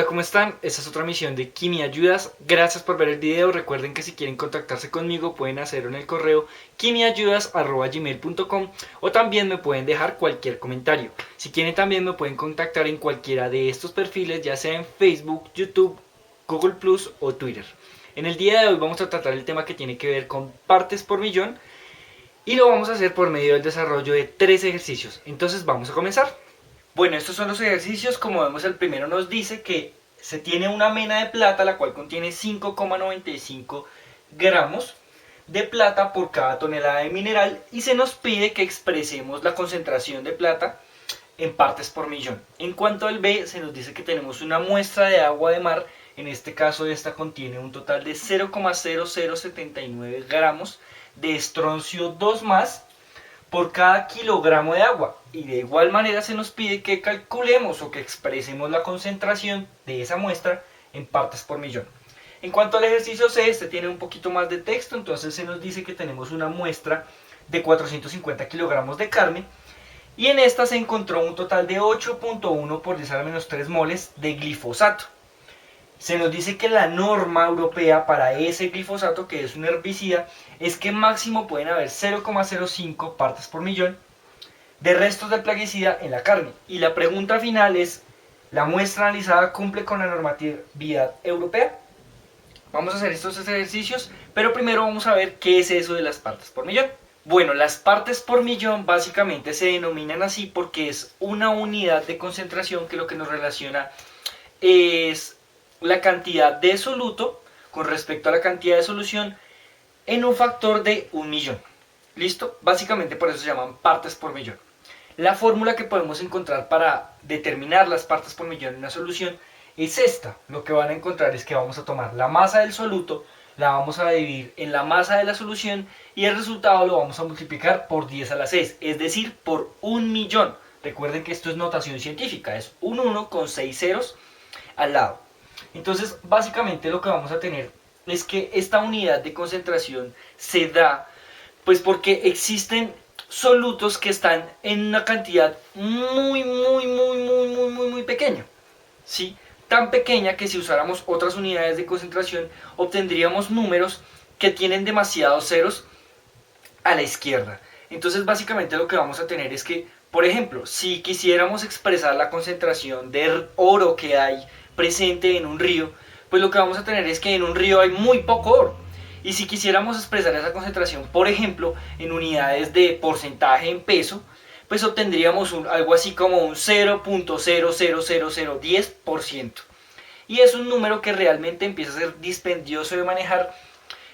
Hola, ¿cómo están? Esta es otra misión de Kimi Ayudas. Gracias por ver el video. Recuerden que si quieren contactarse conmigo pueden hacerlo en el correo kimiayudas@gmail.com o también me pueden dejar cualquier comentario. Si quieren también me pueden contactar en cualquiera de estos perfiles, ya sea en Facebook, YouTube, Google Plus o Twitter. En el día de hoy vamos a tratar el tema que tiene que ver con partes por millón y lo vamos a hacer por medio del desarrollo de 3 ejercicios. Entonces vamos a comenzar. Bueno, estos son los ejercicios. Como vemos, el primero nos dice que se tiene una mena de plata la cual contiene 5,95 gramos de plata por cada tonelada de mineral y se nos pide que expresemos la concentración de plata en partes por millón. En cuanto al B, se nos dice que tenemos una muestra de agua de mar. En este caso esta contiene un total de 0,0079 gramos de estroncio 2 más por cada kilogramo de agua, y de igual manera se nos pide que calculemos o que expresemos la concentración de esa muestra en partes por millón. En cuanto al ejercicio C, este tiene un poquito más de texto. Entonces se nos dice que tenemos una muestra de 450 kilogramos de carne y en esta se encontró un total de 8.1 por 10 a la menos 3 moles de glifosato. Se nos dice que la norma europea para ese glifosato, que es un herbicida, es que máximo pueden haber 0,05 partes por millón de restos del plaguicida en la carne. Y la pregunta final es, ¿la muestra analizada cumple con la normatividad europea? Vamos a hacer estos ejercicios, pero primero vamos a ver qué es eso de las partes por millón. Bueno, las partes por millón básicamente se denominan así porque es una unidad de concentración que lo que nos relaciona es la cantidad de soluto con respecto a la cantidad de solución en un factor de 1.000.000. ¿Listo? Básicamente por eso se llaman partes por millón. La fórmula que podemos encontrar para determinar las partes por millón en una solución es esta. Lo que van a encontrar es que vamos a tomar la masa del soluto, la vamos a dividir en la masa de la solución y el resultado lo vamos a multiplicar por 10 a la 6, es decir, por 1.000.000. Recuerden que esto es notación científica, es un 1 con 6 ceros al lado. Entonces, básicamente lo que vamos a tener es que esta unidad de concentración se da pues porque existen solutos que están en una cantidad muy pequeña, ¿sí? Tan pequeña que si usáramos otras unidades de concentración obtendríamos números que tienen demasiados ceros a la izquierda. Entonces, básicamente lo que vamos a tener es que, por ejemplo, si quisiéramos expresar la concentración de oro que hay presente en un río, pues lo que vamos a tener es que en un río hay muy poco oro. Y si quisiéramos expresar esa concentración, por ejemplo, en unidades de porcentaje en peso, pues obtendríamos algo así como un 0.00010%. Y es un número que realmente empieza a ser dispendioso de manejar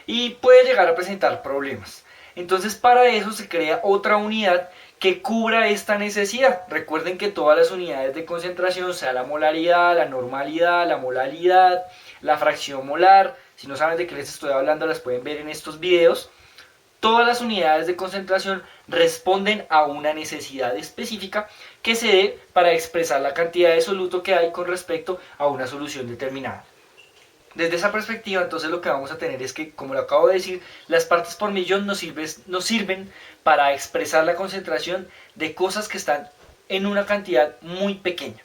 y puede llegar a presentar problemas. Entonces, para eso se crea otra unidad que cubra esta necesidad. Recuerden que todas las unidades de concentración, sea la molaridad, la normalidad, la molalidad, la fracción molar, si no saben de qué les estoy hablando, las pueden ver en estos videos. Todas las unidades de concentración responden a una necesidad específica que se dé para expresar la cantidad de soluto que hay con respecto a una solución determinada. Desde esa perspectiva, entonces lo que vamos a tener es que, como lo acabo de decir, las partes por millón nos sirven para expresar la concentración de cosas que están en una cantidad muy pequeña.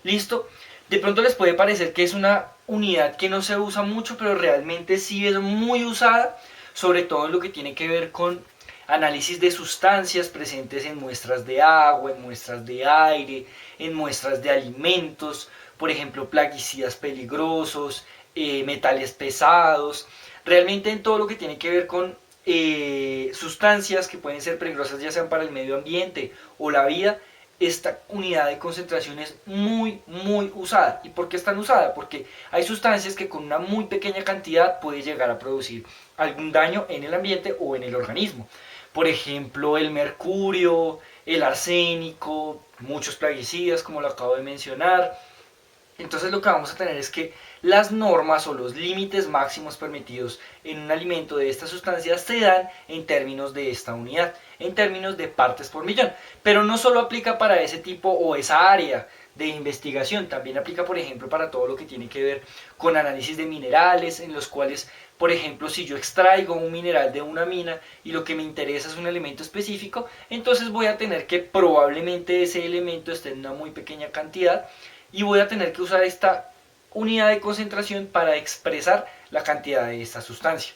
¿Listo? De pronto les puede parecer que es una unidad que no se usa mucho, pero realmente sí es muy usada, sobre todo en lo que tiene que ver con análisis de sustancias presentes en muestras de agua, en muestras de aire, en muestras de alimentos, por ejemplo, plaguicidas peligrosos, metales pesados, realmente en todo lo que tiene que ver con sustancias que pueden ser peligrosas ya sean para el medio ambiente o la vida. Esta unidad de concentración es muy usada. ¿Y por qué es tan usada? Porque hay sustancias que con una muy pequeña cantidad puede llegar a producir algún daño en el ambiente o en el organismo. Por ejemplo, el mercurio, el arsénico, muchos plaguicidas como lo acabo de mencionar. Entonces lo que vamos a tener es que las normas o los límites máximos permitidos en un alimento de estas sustancias se dan en términos de esta unidad, en términos de partes por millón. Pero no solo aplica para ese tipo o esa área de investigación, también aplica, por ejemplo, para todo lo que tiene que ver con análisis de minerales, en los cuales, por ejemplo, si yo extraigo un mineral de una mina y lo que me interesa es un elemento específico, entonces voy a tener que probablemente ese elemento esté en una muy pequeña cantidad y voy a tener que usar esta unidad de concentración para expresar la cantidad de esta sustancia.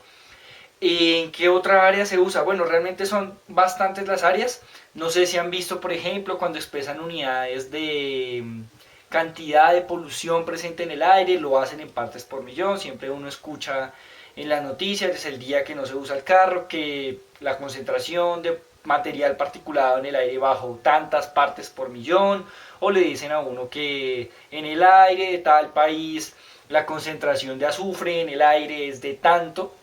¿En qué otra área se usa? Bueno, realmente son bastantes las áreas. No sé si han visto, por ejemplo, cuando expresan unidades de cantidad de polución presente en el aire, lo hacen en partes por millón. Siempre uno escucha en las noticias, es el día que no se usa el carro, que la concentración de material particulado en el aire bajo tantas partes por millón, o le dicen a uno que en el aire de tal país la concentración de azufre en el aire es de tanto.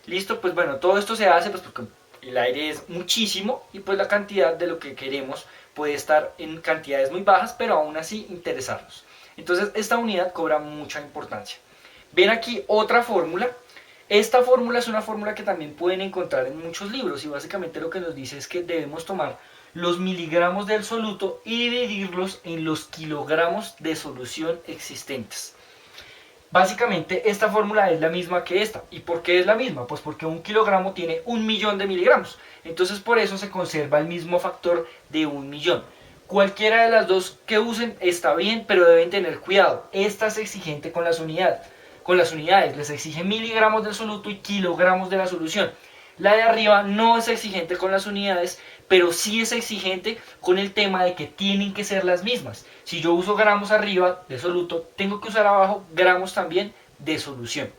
Listo, pues bueno, todo esto se hace pues porque el aire es muchísimo y pues la cantidad de lo que queremos puede estar en cantidades muy bajas, pero aún así interesarnos. Entonces esta unidad cobra mucha importancia. Ven aquí otra fórmula. Esta fórmula es una fórmula que también pueden encontrar en muchos libros y básicamente lo que nos dice es que debemos tomar los miligramos del soluto y dividirlos en los kilogramos de solución existentes. Básicamente esta fórmula es la misma que esta. ¿Y por qué es la misma? Pues porque un kilogramo tiene 1.000.000 de miligramos. Entonces por eso se conserva el mismo factor de 1.000.000. Cualquiera de las dos que usen está bien, pero deben tener cuidado. Esta es exigente con las unidades. Les exige miligramos del soluto y kilogramos de la solución. La de arriba no es exigente con las unidades, pero sí es exigente con el tema de que tienen que ser las mismas. Si yo uso gramos arriba de soluto, tengo que usar abajo gramos también de solución.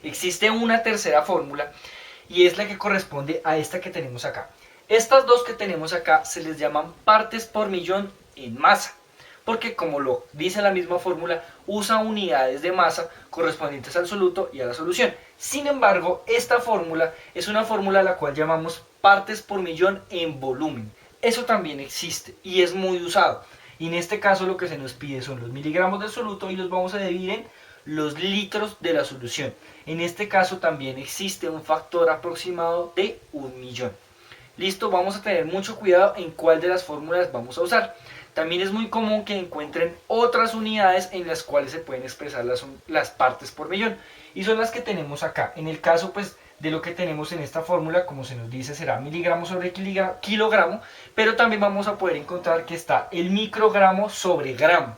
Existe una tercera fórmula y es la que corresponde a esta que tenemos acá. Estas dos que tenemos acá se les llaman partes por millón en masa, porque como lo dice la misma fórmula, usa unidades de masa correspondientes al soluto y a la solución. Sin embargo, esta fórmula es una fórmula a la cual llamamos partes por millón en volumen. Eso también existe y es muy usado. Y en este caso lo que se nos pide son los miligramos del soluto y los vamos a dividir en los litros de la solución. En este caso también existe un factor aproximado de 1.000.000. Listo, vamos a tener mucho cuidado en cuál de las fórmulas vamos a usar. También es muy común que encuentren otras unidades en las cuales se pueden expresar las partes por millón. Y son las que tenemos acá. En el caso pues de lo que tenemos en esta fórmula, como se nos dice, será miligramo sobre kilogramo. Pero también vamos a poder encontrar que está el microgramo sobre gramo.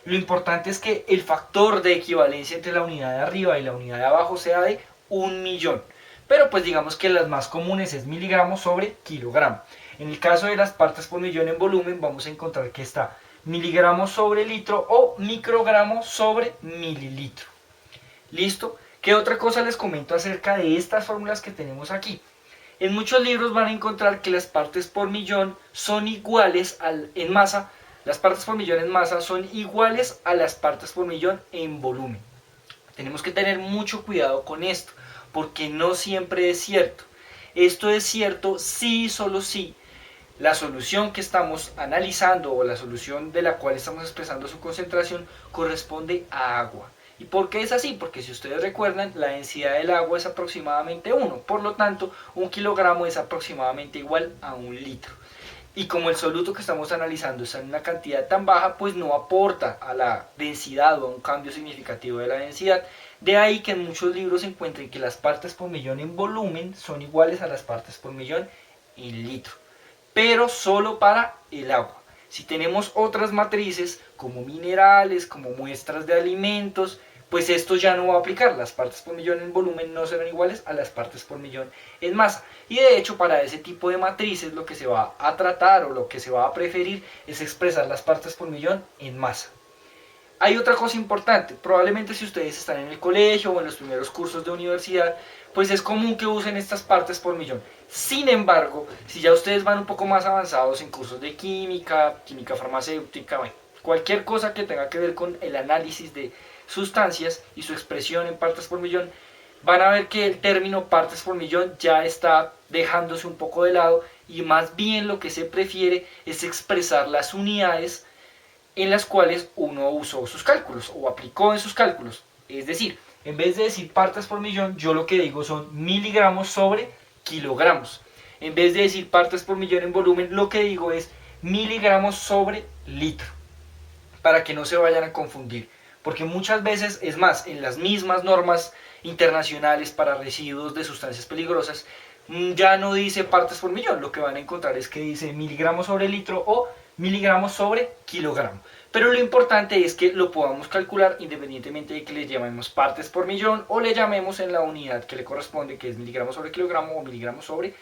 Lo importante es que el factor de equivalencia entre la unidad de arriba y la unidad de abajo sea de 1.000.000. Pero pues digamos que las más comunes es miligramo sobre kilogramo. En el caso de las partes por millón en volumen vamos a encontrar que está miligramo sobre litro o microgramo sobre mililitro. ¿Listo? ¿Qué otra cosa les comento acerca de estas fórmulas que tenemos aquí? En muchos libros van a encontrar que las partes por millón son iguales en masa. Las partes por millón en masa son iguales a las partes por millón en volumen. Tenemos que tener mucho cuidado con esto, porque no siempre es cierto. Esto es cierto si y solo si la solución que estamos analizando o la solución de la cual estamos expresando su concentración corresponde a agua. ¿Y por qué es así? Porque si ustedes recuerdan, la densidad del agua es aproximadamente 1. Por lo tanto, 1 kilogramo es aproximadamente igual a 1 litro. Y como el soluto que estamos analizando está en una cantidad tan baja, pues no aporta a la densidad o a un cambio significativo de la densidad. De ahí que en muchos libros se encuentren que las partes por millón en volumen son iguales a las partes por millón en litro, pero solo para el agua. Si tenemos otras matrices como minerales, como muestras de alimentos, pues esto ya no va a aplicar. Las partes por millón en volumen no serán iguales a las partes por millón en masa. Y de hecho para ese tipo de matrices lo que se va a tratar o lo que se va a preferir es expresar las partes por millón en masa. Hay otra cosa importante, probablemente si ustedes están en el colegio o en los primeros cursos de universidad, pues es común que usen estas partes por millón. Sin embargo, si ya ustedes van un poco más avanzados en cursos de química, química farmacéutica, bueno, cualquier cosa que tenga que ver con el análisis de sustancias y su expresión en partes por millón, van a ver que el término partes por millón ya está dejándose un poco de lado y más bien lo que se prefiere es expresar las unidades en las cuales uno usó sus cálculos o aplicó en sus cálculos. Es decir, en vez de decir partes por millón, yo lo que digo son miligramos sobre kilogramos. En vez de decir partes por millón en volumen, lo que digo es miligramos sobre litro, para que no se vayan a confundir. Porque muchas veces, es más, en las mismas normas internacionales para residuos de sustancias peligrosas, ya no dice partes por millón, lo que van a encontrar es que dice miligramos sobre litro o miligramos sobre kilogramo. Pero lo importante es que lo podamos calcular independientemente de que le llamemos partes por millón o le llamemos en la unidad que le corresponde, que es miligramos sobre kilogramo o miligramos sobre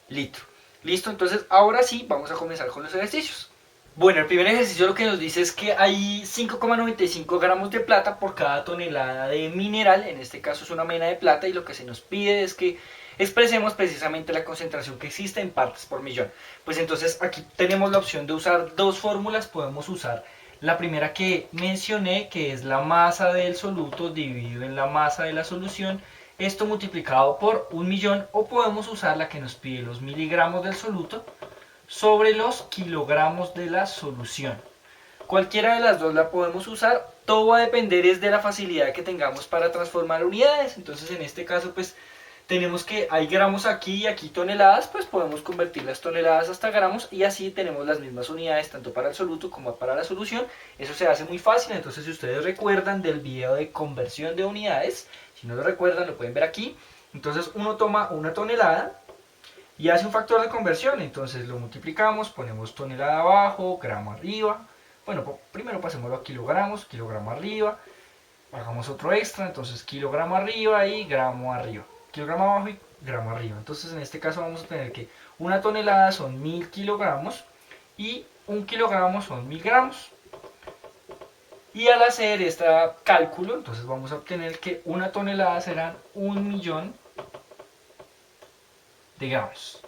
litro. ¿Listo? Entonces ahora sí vamos a comenzar con los ejercicios. Bueno, el primer ejercicio lo que nos dice es que hay 5,95 gramos de plata por cada tonelada de mineral, en este caso es una mena de plata, y lo que se nos pide es que expresemos precisamente la concentración que existe en partes por millón. Pues entonces aquí tenemos la opción de usar dos fórmulas. Podemos usar la primera que mencioné, que es la masa del soluto dividido en la masa de la solución, esto multiplicado por 1.000.000, o podemos usar la que nos pide los miligramos del soluto sobre los kilogramos de la solución. Cualquiera de las dos la podemos usar, todo va a depender es de la facilidad que tengamos para transformar unidades. Entonces en este caso pues tenemos que hay gramos aquí y aquí toneladas, pues podemos convertir las toneladas hasta gramos y así tenemos las mismas unidades tanto para el soluto como para la solución. Eso se hace muy fácil. Entonces si ustedes recuerdan del video de conversión de unidades, si no lo recuerdan lo pueden ver aquí. Entonces uno toma una tonelada y hace un factor de conversión, entonces lo multiplicamos, ponemos tonelada abajo, gramo arriba. Bueno, primero pasémoslo a kilogramos, kilogramo arriba, hagamos otro extra, entonces kilogramo arriba y gramo arriba, kilogramo abajo y gramo arriba. Entonces en este caso vamos a tener que una tonelada son 1.000 kilogramos y un kilogramo son 1.000 gramos. Y al hacer este cálculo, entonces vamos a obtener que una tonelada serán 1.000.000 de gramos.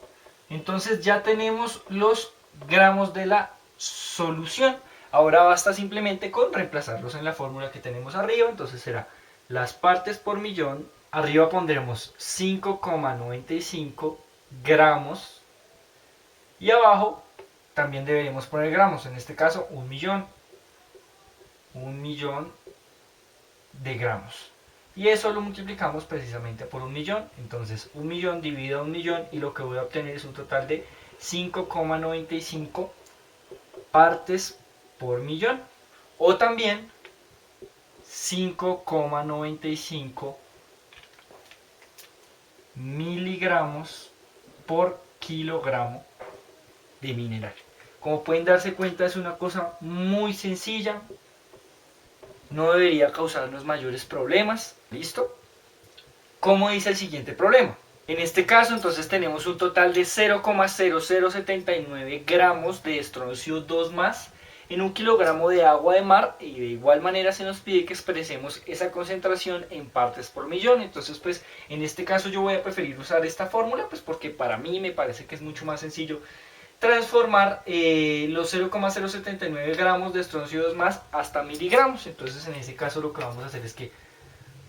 Entonces ya tenemos los gramos de la solución. Ahora basta simplemente con reemplazarlos en la fórmula que tenemos arriba. Entonces será las partes por millón. Arriba pondremos 5,95 gramos. Y abajo también deberemos poner gramos. En este caso 1.000.000. 1.000.000 de gramos. Y eso lo multiplicamos precisamente por 1.000.000. Entonces 1.000.000 dividido a 1.000.000 y lo que voy a obtener es un total de 5,95 partes por millón. O también 5,95 miligramos por kilogramo de mineral. Como pueden darse cuenta, es una cosa muy sencilla. No debería causarnos mayores problemas. ¿Listo? ¿Cómo dice el siguiente problema? En este caso entonces tenemos un total de 0,0079 gramos de estroncio 2 más en un kilogramo de agua de mar, y de igual manera se nos pide que expresemos esa concentración en partes por millón. Entonces pues en este caso yo voy a preferir usar esta fórmula, pues porque para mí me parece que es mucho más sencillo transformar los 0,079 gramos de estroncio 2 más hasta miligramos. Entonces en ese caso lo que vamos a hacer es que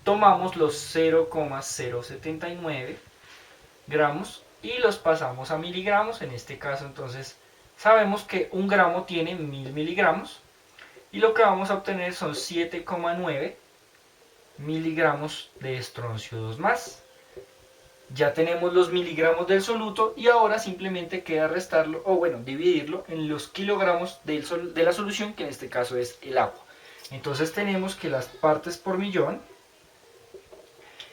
tomamos los 0,079 gramos y los pasamos a miligramos. En este caso entonces sabemos que un gramo tiene 1.000 miligramos y lo que vamos a obtener son 7,9 miligramos de estroncio 2 más. Ya tenemos los miligramos del soluto y ahora simplemente queda restarlo, o bueno, dividirlo en los kilogramos de la solución, que en este caso es el agua. Entonces tenemos que las partes por millón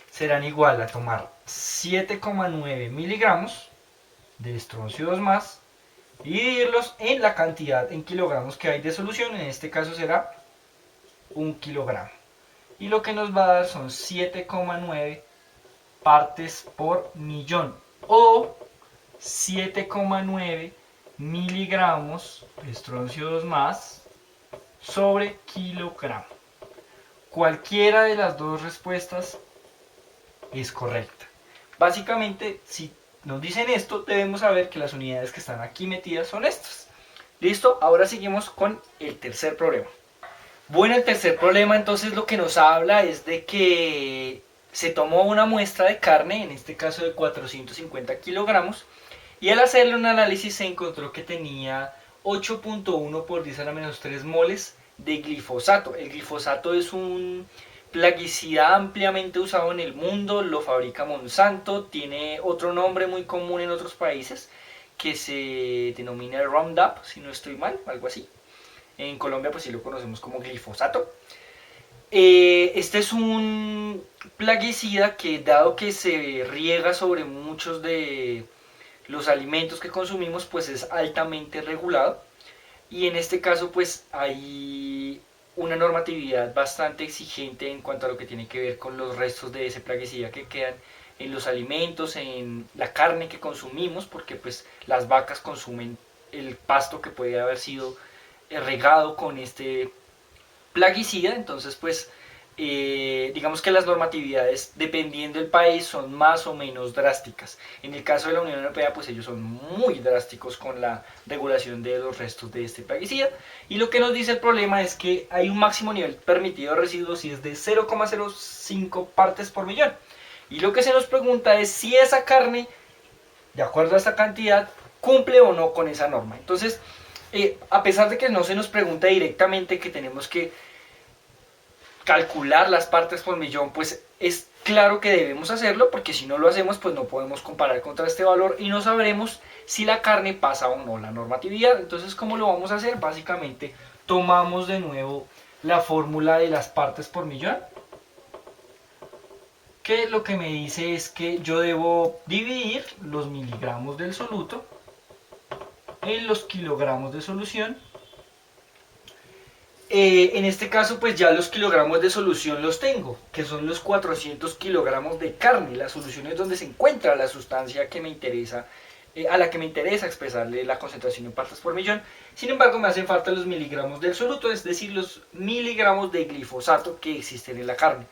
serán igual a tomar 7,9 miligramos de estroncio 2 más y dividirlos en la cantidad en kilogramos que hay de solución. En este caso será 1 kilogramo. Y lo que nos va a dar son 7,9 partes por millón o 7,9 miligramos de estroncio 2 más sobre kilogramo. Cualquiera de las dos respuestas es correcta. Básicamente, si nos dicen esto, debemos saber que las unidades que están aquí metidas son estas. ¿Listo? Ahora seguimos con el tercer problema. Bueno, el tercer problema entonces lo que nos habla es de que se tomó una muestra de carne, en este caso de 450 kilogramos, y al hacerle un análisis se encontró que tenía 8.1 por 10 a la menos 3 moles de glifosato. El glifosato es un plaguicida ampliamente usado en el mundo, lo fabrica Monsanto, tiene otro nombre muy común en otros países que se denomina Roundup, si no estoy mal, algo así. En Colombia pues sí lo conocemos como glifosato. Este es un plaguicida que, dado que se riega sobre muchos de los alimentos que consumimos, pues es altamente regulado. y en este caso pues hay una normatividad bastante exigente en cuanto a lo que tiene que ver con los restos de ese plaguicida que quedan en los alimentos, en la carne que consumimos, porque pues las vacas consumen el pasto que puede haber sido regado con este plaguicida. Entonces pues digamos que las normatividades dependiendo del país son más o menos drásticas. En el caso de la Unión Europea pues ellos son muy drásticos con la regulación de los restos de este plaguicida, y lo que nos dice el problema es que hay un máximo nivel permitido de residuos y es de 0,05 partes por millón, y lo que se nos pregunta es si esa carne, de acuerdo a esta cantidad, cumple o no con esa norma. Entonces a pesar de que no se nos pregunta directamente que tenemos que calcular las partes por millón, pues es claro que debemos hacerlo, porque si no lo hacemos pues no podemos comparar contra este valor y no sabremos si la carne pasa o no la normatividad. Entonces, ¿cómo lo vamos a hacer? Básicamente tomamos de nuevo la fórmula de las partes por millón, que lo que me dice es que yo debo dividir los miligramos del soluto en los kilogramos de solución. En este caso pues ya los kilogramos de solución los tengo, que son los 400 kilogramos de carne. La solución es donde se encuentra la sustancia que me interesa, a la que me interesa expresarle la concentración en partes por millón. Sin embargo, me hacen falta los miligramos del soluto, es decir, los miligramos de glifosato que existen en la carne.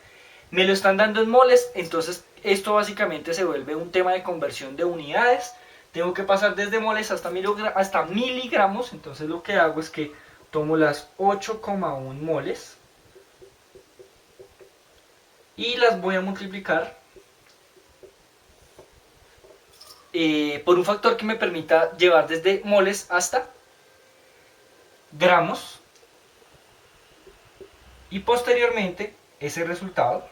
Me lo están dando en moles, entonces esto básicamente se vuelve un tema de conversión de unidades. Tengo que pasar desde moles hasta miligramos. Entonces lo que hago es que tomo las 8,1 moles y las voy a multiplicar por un factor que me permita llevar desde moles hasta gramos, y posteriormente ese resultado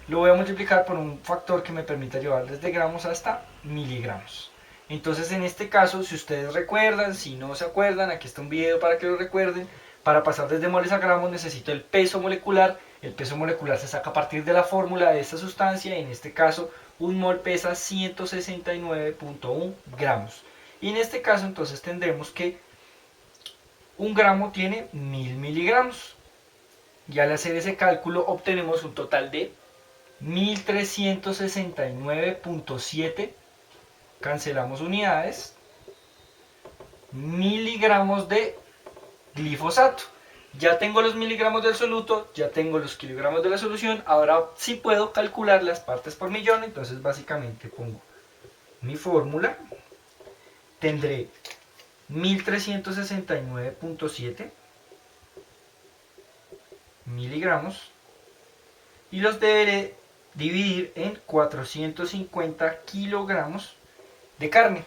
lo voy a multiplicar por un factor que me permita llevar desde gramos hasta miligramos. Entonces, en este caso, si ustedes recuerdan, si no se acuerdan, aquí está un video para que lo recuerden. Para pasar desde moles a gramos necesito el peso molecular. El peso molecular se saca a partir de la fórmula de esta sustancia. En este caso, un mol pesa 169,1 gramos. Y en este caso, entonces, tendremos que un gramo tiene 1000 miligramos. Y al hacer ese cálculo, obtenemos un total de 1369,7, cancelamos unidades, miligramos de glifosato. Ya tengo los miligramos del soluto, ya tengo los kilogramos de la solución, ahora sí puedo calcular las partes por millón. Entonces básicamente pongo mi fórmula, tendré 1369,7 miligramos y los deberé dividir en 450 kilogramos de carne,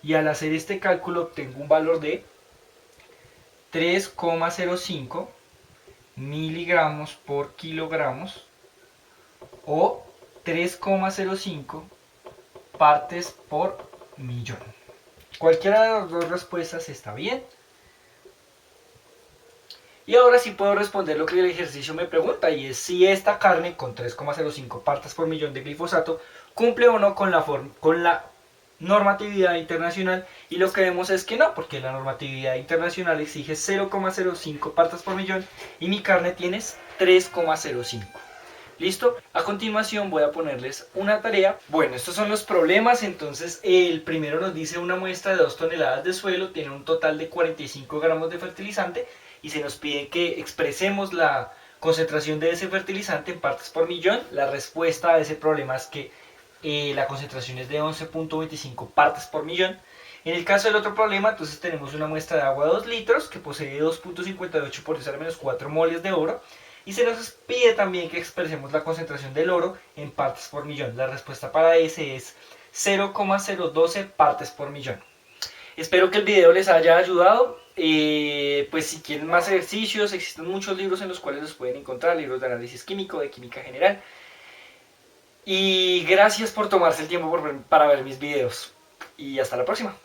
y al hacer este cálculo obtengo un valor de 3,05 miligramos por kilogramos o 3,05 partes por millón. Cualquiera de las dos respuestas está bien. Y ahora sí puedo responder lo que el ejercicio me pregunta, y es si esta carne con 3,05 partes por millón de glifosato cumple o no con la normatividad internacional. Y lo que vemos es que no, porque la normatividad internacional exige 0,05 partes por millón y mi carne tiene 3,05. ¿Listo? A continuación voy a ponerles una tarea. Bueno, estos son los problemas. Entonces el primero nos dice una muestra de 2 toneladas de suelo tiene un total de 45 gramos de fertilizante, y se nos pide que expresemos la concentración de ese fertilizante en partes por millón. La respuesta a ese problema es que la concentración es de 11,25 partes por millón. En el caso del otro problema, entonces tenemos una muestra de agua de 2 litros que posee 2,58 por 10⁻⁴ moles de oro, y se nos pide también que expresemos la concentración del oro en partes por millón. La respuesta para ese es 0,012 partes por millón. Espero que el video les haya ayudado. Pues si quieren más ejercicios, existen muchos libros en los cuales los pueden encontrar, libros de análisis químico, de química general. Y gracias por tomarse el tiempo para ver mis videos. Y hasta la próxima.